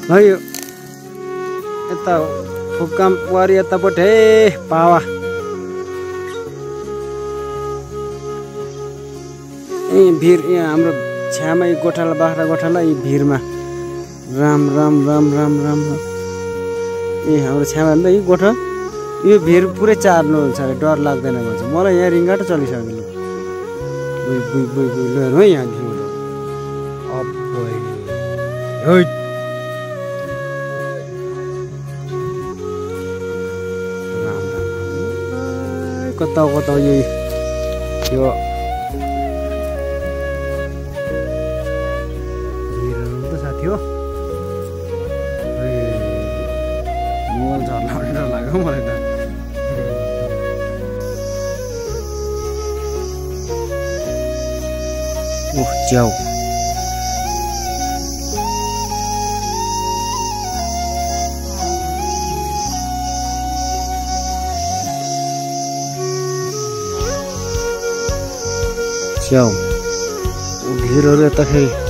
है यो यता फुक्काम वारी यतापट्टि पावा भिर यहाँ हाम्रो छ्यामा गोठाला बाख्रा गोठाला यी भिरमा राम राम राम राम राम ए हाम्रो छ्यामा नि त यी गोठा यो भिर पुरै चार्नुहुन्छ अरे डर लाग्दैन भन्छ मलाई यहाँ रिङ्गाटो चलिसक्यो है यहाँ कता कता यो साथी हो मोबाइल झर्न डर लाग्यो मलाई त ओह च्याउ च्याउ भिरहरू यता फेरि